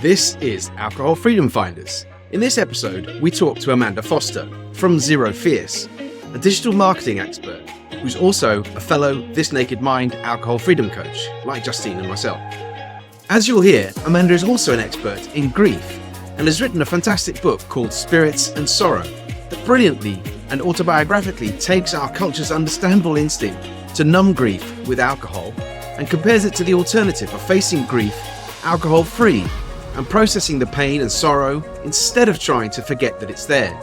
This is Alcohol Freedom Finders. In this episode, we talk to Amanda Foster from Zero Fierce, a digital marketing expert who's also a fellow This Naked Mind alcohol freedom coach, like Justine and myself. As you'll hear, Amanda is also an expert in grief and has written a fantastic book called Spirits and Sorrow that brilliantly and autobiographically takes our culture's understandable instinct to numb grief with alcohol and compares it to the alternative of facing grief alcohol-free and processing the pain and sorrow instead of trying to forget that it's there.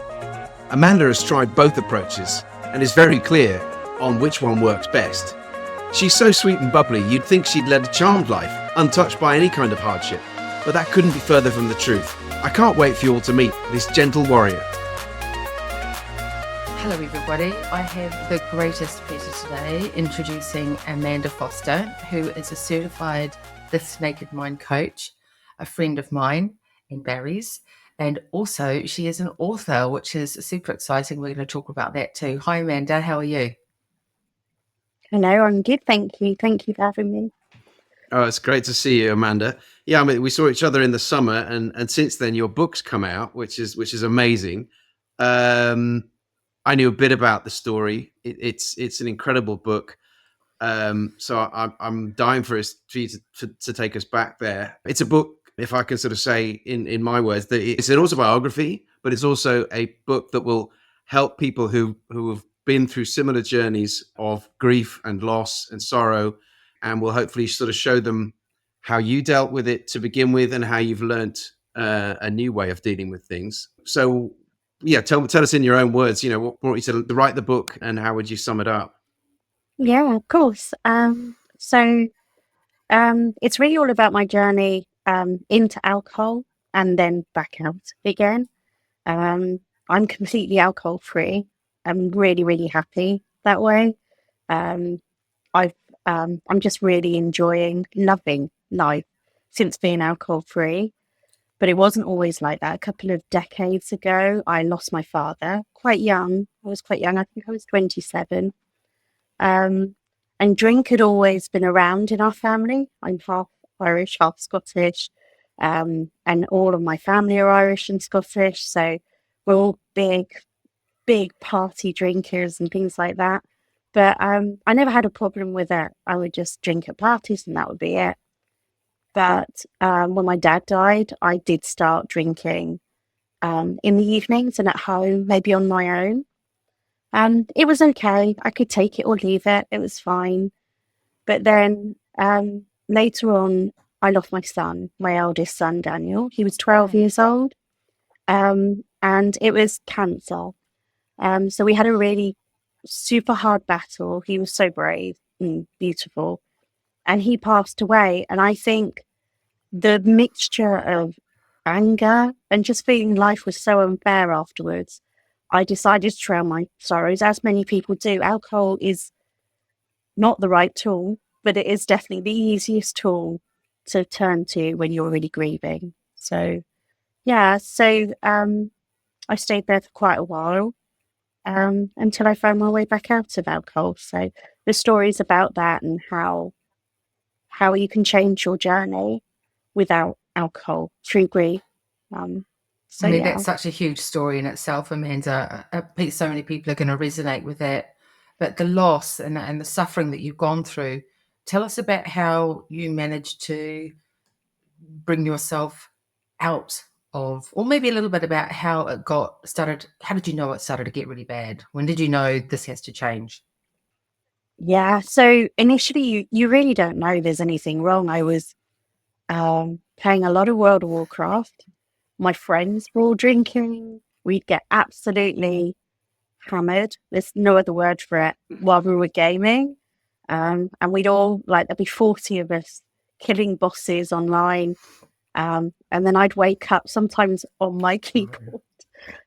Amanda has tried both approaches and is very clear on which one works best. She's so sweet and bubbly you'd think she'd led a charmed life, untouched by any kind of hardship, but that couldn't be further from the truth. I can't wait for you all to meet this gentle warrior. Hello everybody, I have the greatest pleasure today introducing Amanda Foster, who is a certified This Naked Mind coach, a friend of mine and Barry's, and also she is an author, which is super exciting. We're going to talk about that too. Hi Amanda, how are you? Hello, I'm good, thank you. Thank you for having me. Oh, it's great to see you, Amanda. Yeah, I mean, we saw each other in the summer, and since then your book's come out, which is amazing. I knew a bit about the story. It's an incredible book. So I'm dying for you to take us back there. It's a book, if I can sort of say in my words, that it's an autobiography, but it's also a book that will help people who have been through similar journeys of grief and loss and sorrow, and will hopefully sort of show them how you dealt with it to begin with and how you've learnt a new way of dealing with things. So yeah, tell us in your own words, what brought you to write the book and how would you sum it up? Yeah, of course. It's really all about my journey into alcohol and then back out again. I'm completely alcohol free. I'm really, really happy that way. I'm just really loving life since being alcohol free. But it wasn't always like that. A couple of decades ago, I lost my father quite young. I was quite young. I think I was 27. And drink had always been around in our family. I'm half Irish, half Scottish. And all of my family are Irish and Scottish. So we're all big party drinkers and things like that. But I never had a problem with it. I would just drink at parties and that would be it. But when my dad died, I did start drinking in the evenings and at home, maybe on my own. And it was okay. I could take it or leave it. It was fine. But then later on, I lost my son, my eldest son, Daniel. He was 12 years old. And it was cancer. So we had a really super hard battle. He was so brave and beautiful. And he passed away. And I think the mixture of anger and just feeling life was so unfair afterwards, I decided to drown my sorrows, as many people do. Alcohol is not the right tool, but it is definitely the easiest tool to turn to when you're really grieving. So, yeah, I stayed there for quite a while until I found my way back out of alcohol. So the story's about that and how you can change your journey without alcohol through grief. That's such a huge story in itself, Amanda. So many people are going to resonate with that. But the loss and the suffering that you've gone through, tell us about how you managed to bring yourself out of, or maybe a little bit about how it got started. How did you know it started to get really bad? When did you know this has to change? Yeah, so initially you really don't know there's anything wrong. I was playing a lot of World of Warcraft. My friends were all drinking. We'd get absolutely hammered. There's no other word for it while we were gaming. And we'd all, there'd be 40 of us killing bosses online. And then I'd wake up sometimes on my keyboard.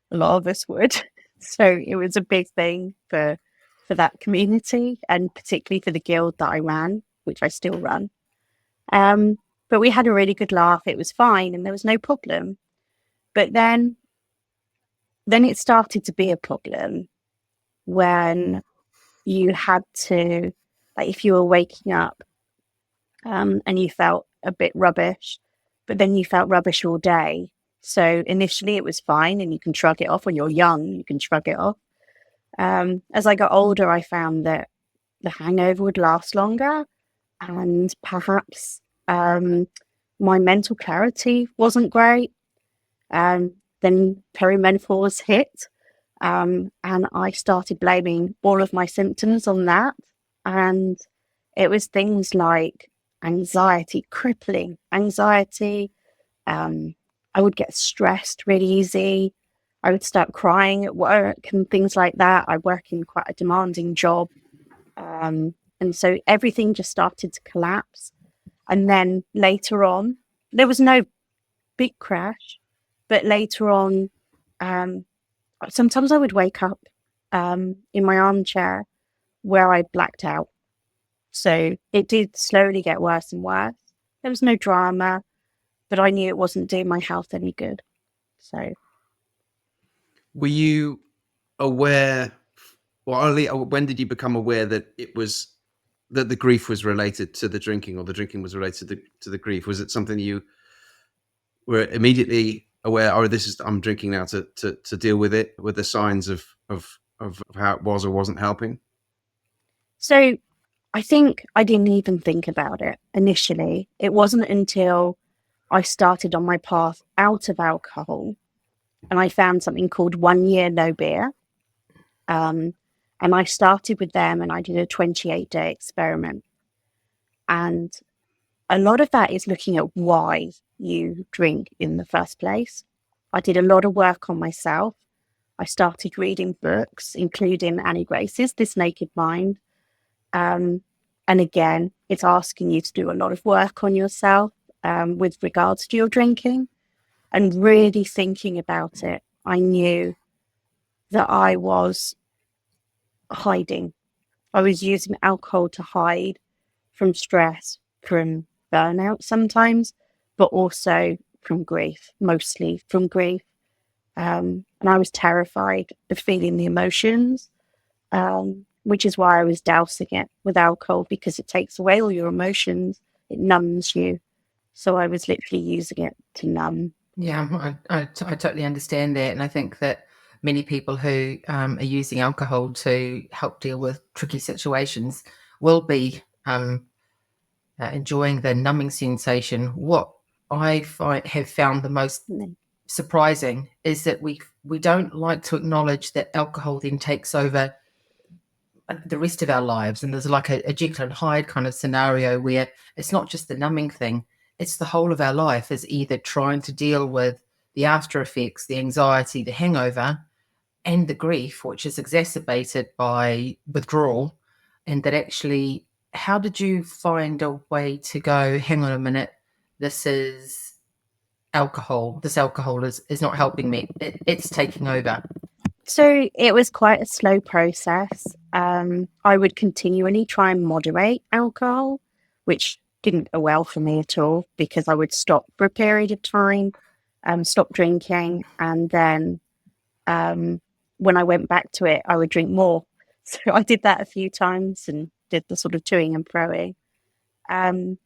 A lot of us would. So it was a big thing for that community and particularly for the guild that I ran, which I still run. But we had a really good laugh. It was fine and there was no problem. But then it started to be a problem when you had to, if you were waking up and you felt a bit rubbish, but then you felt rubbish all day. So initially it was fine and you can shrug it off. When you're young, you can shrug it off. As I got older, I found that the hangover would last longer, and perhaps my mental clarity wasn't great. Then perimenopause hit, and I started blaming all of my symptoms on that. And it was things like anxiety, crippling anxiety. I would get stressed really easy. I would start crying at work and things like that. I work in quite a demanding job. And so everything just started to collapse. And then later on, there was no big crash, but later on, sometimes I would wake up in my armchair where I blacked out. So it did slowly get worse and worse. There was no drama, but I knew it wasn't doing my health any good. So, were you aware, or when did you become aware that it was that the grief was related to the drinking, or the drinking was related to the grief? Was it something you were immediately aware? Oh, I'm drinking now to deal with it. With the signs of how it was or wasn't helping? So I think I didn't even think about it initially. It wasn't until I started on my path out of alcohol and I found something called 1 Year No Beer. And I started with them and I did a 28-day experiment. And a lot of that is looking at why you drink in the first place. I did a lot of work on myself. I started reading books, including Annie Grace's This Naked Mind. And again, it's asking you to do a lot of work on yourself with regards to your drinking and really thinking about it. I knew that I was hiding. I was using alcohol to hide from stress, from burnout sometimes, but also from grief, mostly from grief. And I was terrified of feeling the emotions, which is why I was dousing it with alcohol, because it takes away all your emotions. It numbs you. So I was literally using it to numb. Yeah, I totally understand that. And I think that many people who are using alcohol to help deal with tricky situations will be enjoying the numbing sensation. What I have found the most surprising is that we don't like to acknowledge that alcohol then takes over the rest of our lives. And there's like a Jekyll and Hyde kind of scenario where it's not just the numbing thing, it's the whole of our life is either trying to deal with the after effects, the anxiety, the hangover, and the grief, which is exacerbated by withdrawal. And that actually, how did you find a way to go, hang on a minute, this is alcohol. This alcohol is not helping me. It's taking over. So it was quite a slow process. I would continually try and moderate alcohol, which didn't go well for me at all, because I would stop for a period of time, stop drinking, and then when I went back to it, I would drink more. So I did that a few times and did the sort of toing and froing. And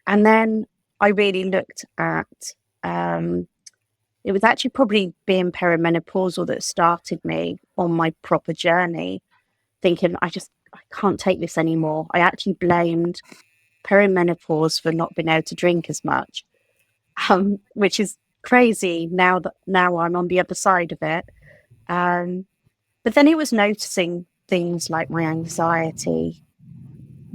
then I really looked at, it was actually probably being perimenopausal that started me on my proper journey, thinking I can't take this anymore. I actually blamed perimenopause for not being able to drink as much, which is crazy now I'm on the other side of it. But then it was noticing things like my anxiety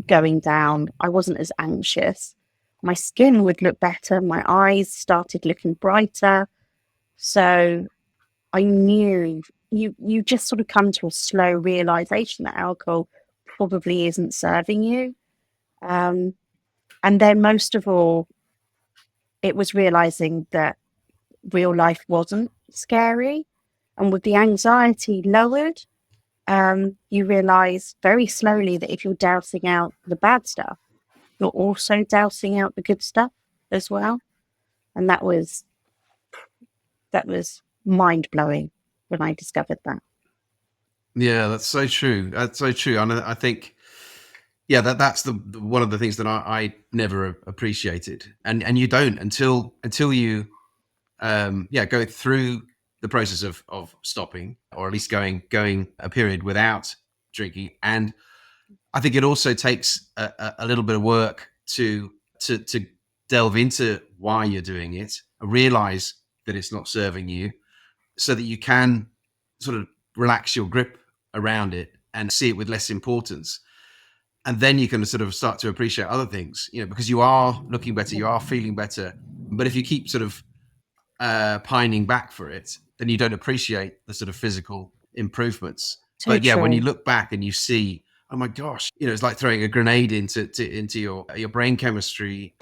going down. I wasn't as anxious. My skin would look better. My eyes started looking brighter. So I knew you just sort of come to a slow realization that alcohol probably isn't serving you. And then most of all, it was realizing that real life wasn't scary. And with the anxiety lowered, you realize very slowly that if you're dousing out the bad stuff, you're also dousing out the good stuff as well. And that was mind-blowing when I discovered that. Yeah, that's so true. That's so true. And I think Yeah, that's the one of the things that I never appreciated, and you don't until you go through the process of stopping, or at least going a period without drinking. And I think it also takes a little bit of work to delve into why you're doing it, realize that it's not serving you, so that you can sort of relax your grip around it and see it with less importance. And then you can sort of start to appreciate other things, because you are looking better, you are feeling better. But if you keep sort of pining back for it, then you don't appreciate the sort of physical improvements. So But yeah, when you true. look back and you see, oh my gosh, it's like throwing a grenade into your brain chemistry.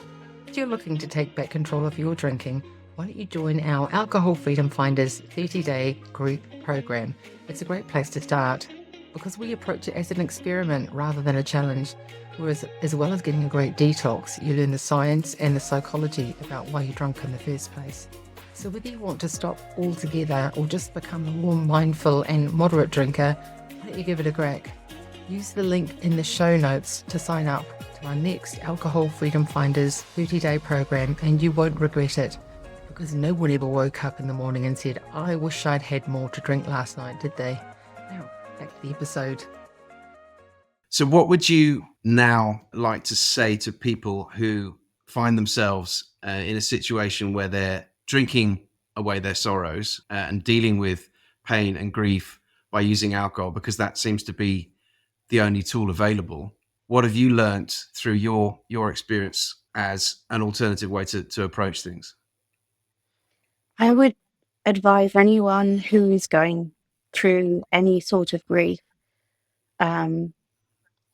If you're looking to take back control of your drinking, why don't you join our Alcohol Freedom Finders 30-day group program? It's a great place to start because we approach it as an experiment rather than a challenge. Whereas, as well as getting a great detox, you learn the science and the psychology about why you're drunk in the first place. So whether you want to stop altogether or just become a more mindful and moderate drinker, why don't you give it a crack? Use the link in the show notes to sign up to our next Alcohol Freedom Finders 30-day program, and you won't regret it, because no one ever woke up in the morning and said, I wish I'd had more to drink last night, did they? Now, back to the episode. So what would you now like to say to people who find themselves in a situation where they're drinking away their sorrows and dealing with pain and grief by using alcohol, because that seems to be the only tool available? What have you learnt through your experience as an alternative way to approach things? I would advise anyone who is going through any sort of grief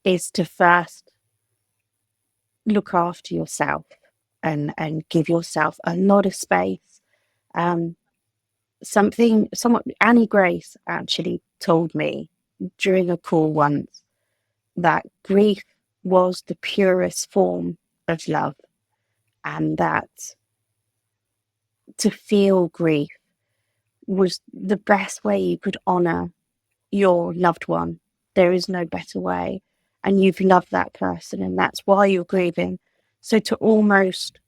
is to first look after yourself and give yourself a lot of space. Someone, Annie Grace actually told me during a call once that grief was the purest form of love, and that to feel grief was the best way you could honor your loved one. There is no better way. And you've loved that person, and that's why you're grieving. So to almost,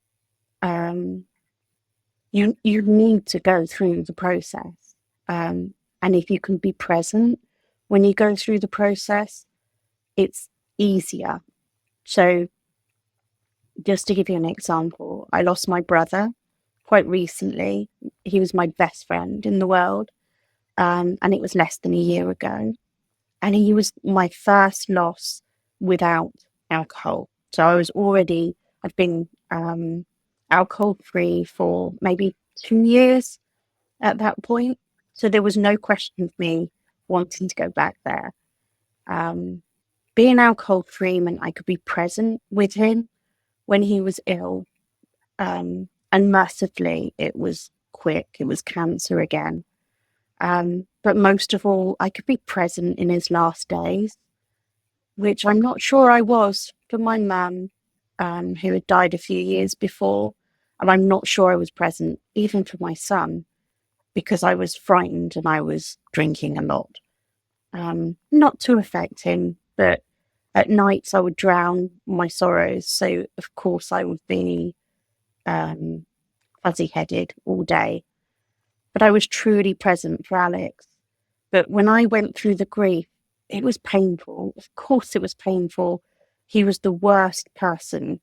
you need to go through the process. And if you can be present when you go through the process, it's easier. So just to give you an example, I lost my brother quite recently. He was my best friend in the world. And it was less than a year ago. And he was my first loss without alcohol. So I've been alcohol free for maybe 2 years at that point. So there was no question of me wanting to go back there. Being alcohol free meant I could be present with him when he was ill. And mercifully, it was quick. It was cancer again. But most of all, I could be present in his last days, which I'm not sure I was for my mum, who had died a few years before. And I'm not sure I was present even for my son, because I was frightened and I was drinking a lot. Not to affect him, but at nights I would drown my sorrows. So, of course, I would be fuzzy-headed all day. But I was truly present for Alex. But when I went through the grief, it was painful. Of course it was painful. He was the worst person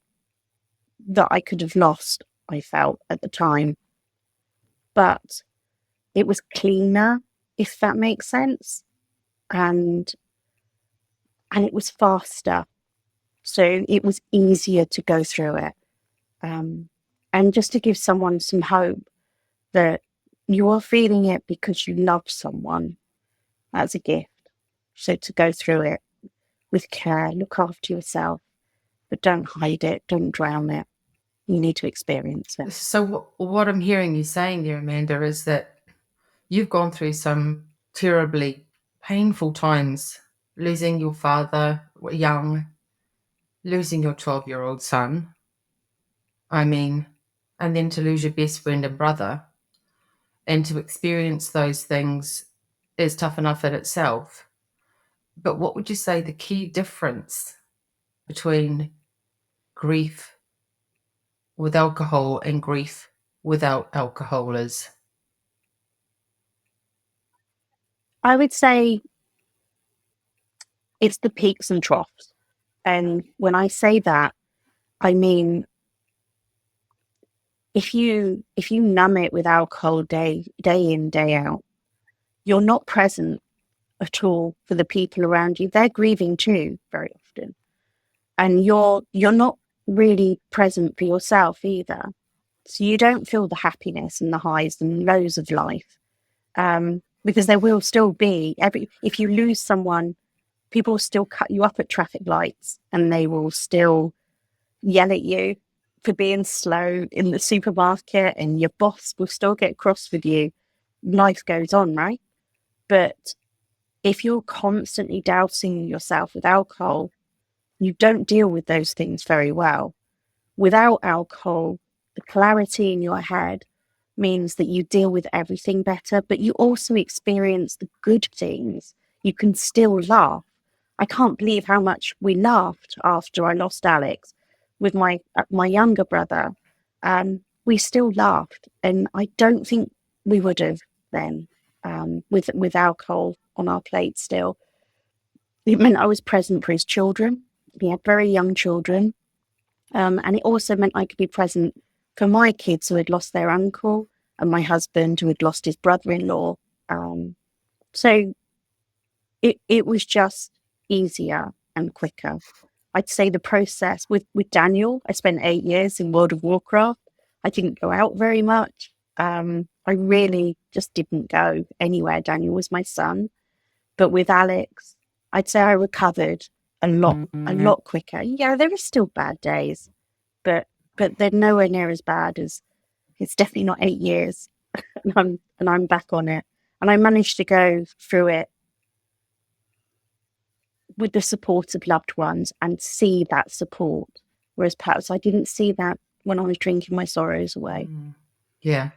that I could have lost, I felt at the time. But it was cleaner, if that makes sense. And it was faster. So it was easier to go through it. And just to give someone some hope that you are feeling it because you love someone, that's a gift. So to go through it with care, look after yourself, but don't hide it, don't drown it. You need to experience it. So what I'm hearing you saying there, Amanda, is that you've gone through some terribly painful times, losing your father young, losing your 12-year-old son, and then to lose your best friend and brother, and to experience those things is tough enough in itself. But what would you say the key difference between grief with alcohol and grief without alcohol is? I would say it's the peaks and troughs. And when I say that, I mean, if you numb it with alcohol day in, day out, you're not present at all for the people around you. They're grieving too, very often. And you're not really present for yourself either. So you don't feel the happiness and the highs and lows of life. Because there will still be, if you lose someone, people will still cut you up at traffic lights, and they will still yell at you for being slow in the supermarket, and your boss will still get cross with you. Life goes on, right? But if you're constantly dousing yourself with alcohol, you don't deal with those things very well. Without alcohol, the clarity in your head means that you deal with everything better, but you also experience the good things. You can still laugh. I can't believe how much we laughed after I lost Alex with my younger brother. We still laughed, and I don't think we would have then with alcohol on our plate still. It meant I was present for his children. He had very young children. And it also meant I could be present for my kids who had lost their uncle, and my husband who had lost his brother-in-law. So it was just easier and quicker. I'd say the process with Daniel, I spent 8 years in World of Warcraft. I didn't go out very much. I really just didn't go anywhere. Daniel was my son. But with Alex, I'd say I recovered a lot quicker. Yeah, there were still bad days, but they're nowhere near as bad as, it's definitely not 8 years. and I'm back on it. And I managed to go through it with the support of loved ones and see that support. Whereas perhaps I didn't see that when I was drinking my sorrows away. Yeah.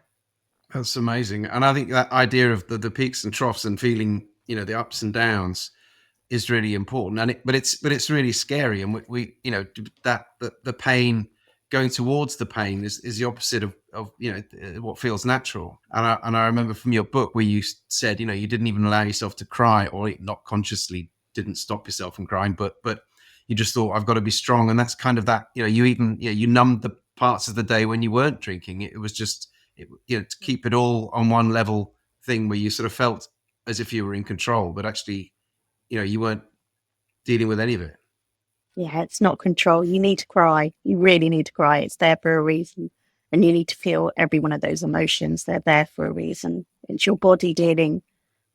That's amazing. And I think that idea of the peaks and troughs and feeling, the ups and downs is really important. And but it's really scary. And we that the pain, going towards the pain is the opposite of what feels natural. And I remember from your book where you said, you didn't even allow yourself to cry, or not consciously didn't stop yourself from crying, but you just thought, I've got to be strong. And that's kind of that, you numbed the parts of the day when you weren't drinking. It was just, to keep it all on one level thing where you sort of felt as if you were in control, but actually, you weren't dealing with any of it. Yeah, it's not control. You need to cry. You really need to cry. It's there for a reason. And you need to feel every one of those emotions. They're there for a reason. It's your body dealing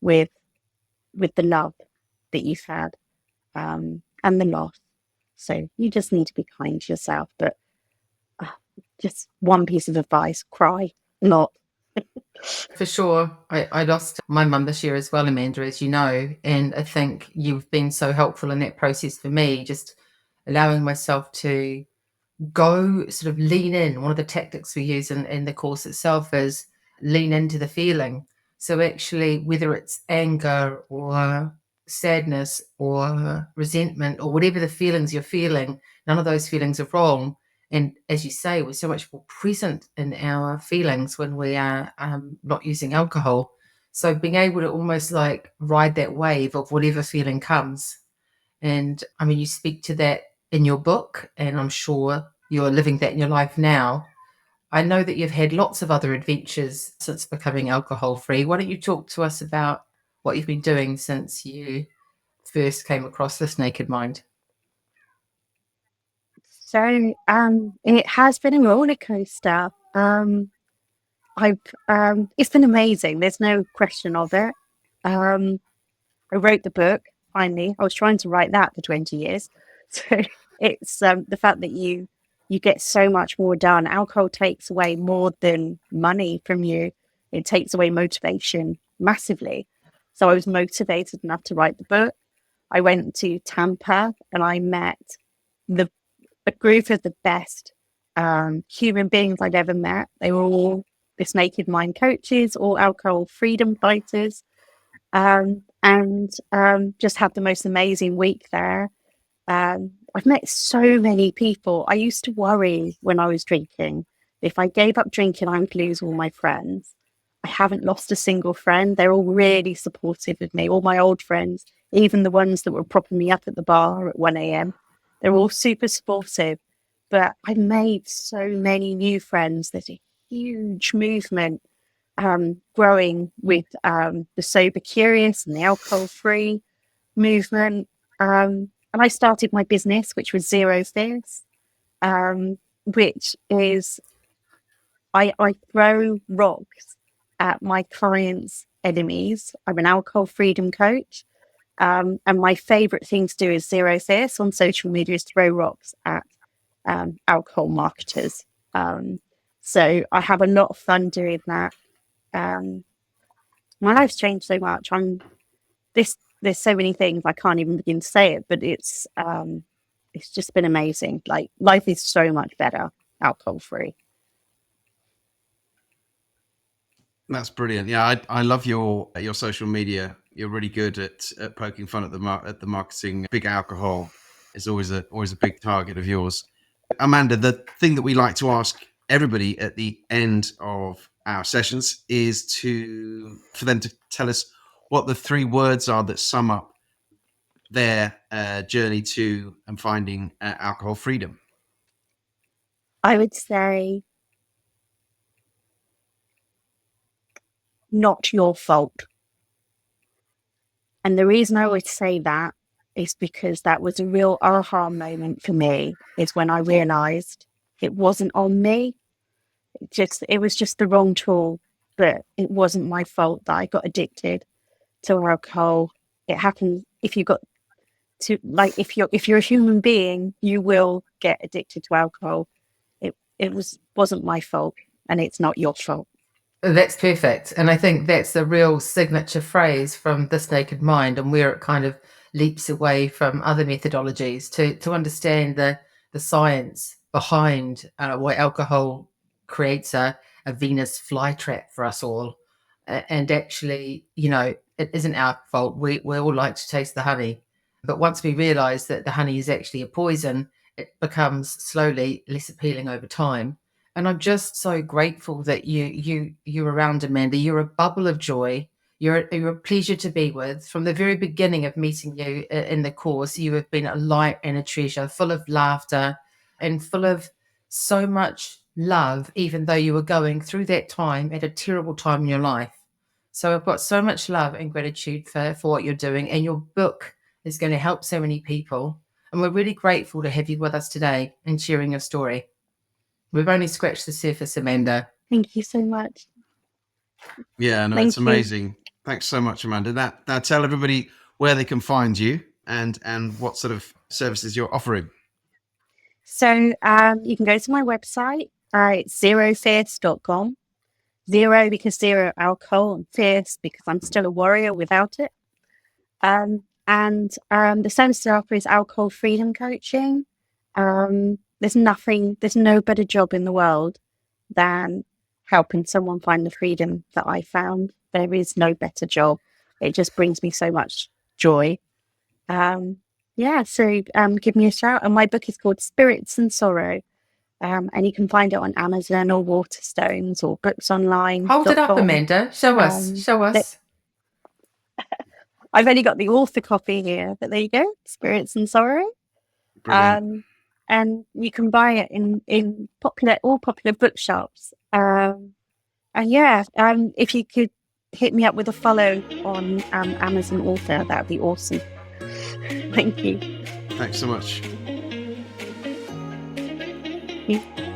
with the love that you've had, and the loss. So you just need to be kind to yourself. But just one piece of advice: cry a lot. For sure. I lost my mum this year as well, Amanda, as you know, and I think you've been so helpful in that process for me, just allowing myself to go sort of lean in. One of the tactics we use in the course itself is lean into the feeling. So actually, whether it's anger or sadness or resentment or whatever the feelings you're feeling, none of those feelings are wrong. And as you say, we're so much more present in our feelings when we are not using alcohol. So being able to almost like ride that wave of whatever feeling comes. And I mean, you speak to that in your book, and I'm sure you're living that in your life now. I know that you've had lots of other adventures since becoming alcohol free. Why don't you talk to us about what you've been doing since you first came across This Naked Mind? So it has been a roller coaster. It's been amazing. There's no question of it. I wrote the book finally. I was trying to write that for 20 years. So it's the fact that you get so much more done. Alcohol takes away more than money from you. It takes away motivation massively. So I was motivated enough to write the book. I went to Tampa and I met a group of the best human beings I'd ever met. They were all This Naked Mind coaches, all alcohol freedom fighters, and just had the most amazing week there. I've met so many people. I used to worry when I was drinking, if I gave up drinking, I would lose all my friends. I haven't lost a single friend. They're all really supportive of me, all my old friends, even the ones that were propping me up at the bar at 1 a.m. They're all super supportive. But I've made so many new friends. There's a huge movement growing with the sober curious and the alcohol free movement. And I started my business, which was Zero Fears, which is I throw rocks at my clients' enemies. I'm an alcohol freedom coach. And my favorite thing to do is Zero Fears on social media is throw rocks at alcohol marketers. So I have a lot of fun doing that. My life's changed so much. There's so many things I can't even begin to say it, but it's just been amazing. Like, life is so much better alcohol free. That's brilliant. Yeah, I love your social media. You're really good at poking fun at the marketing. Big alcohol is always a big target of yours. Amanda, the thing that we like to ask everybody at the end of our sessions is for them to tell us what the 3 words are that sum up their journey to and finding alcohol freedom. I would say not your fault. And the reason I would say that is because that was a real aha moment for me, is when I realized it wasn't on me. It was just the wrong tool, but it wasn't my fault that I got addicted to alcohol. It happens if you got to, like, if you're a human being, you will get addicted to alcohol. It wasn't my fault, and it's not your fault. That's perfect. And I think that's the real signature phrase from This Naked Mind, and where it kind of leaps away from other methodologies to understand the science behind why alcohol creates a Venus flytrap for us all. And actually, it isn't our fault. We all like to taste the honey. But once we realize that the honey is actually a poison, it becomes slowly less appealing over time. And I'm just so grateful that you're around, Amanda. You're a bubble of joy. You're a pleasure to be with. From the very beginning of meeting you in the course, you have been a light and a treasure, full of laughter and full of so much love, even though you were going through that time at a terrible time in your life. So I've got so much love and gratitude for what you're doing. And your book is going to help so many people. And we're really grateful to have you with us today and sharing your story. We've only scratched the surface, Amanda. Thank you so much. Yeah, no, it's amazing. Thanks so much, Amanda. Now tell everybody where they can find you and what sort of services you're offering. So you can go to my website. It's zerofierce.com. Zero because zero alcohol, and fierce because I'm still a warrior without it. And the service I offer is alcohol freedom coaching. There's no better job in the world than helping someone find the freedom that I found. There is no better job. It just brings me so much joy. So give me a shout. And my book is called Spirits and Sorrow. And you can find it on Amazon or Waterstones or Books Online. Hold it up, Amanda. Show us. I've only got the author copy here, but there you go. Spirits and Sorrow. Brilliant. And you can buy it in all popular bookshops. If you could hit me up with a follow on Amazon Author, that would be awesome. Thank you. Thanks so much. Thank you.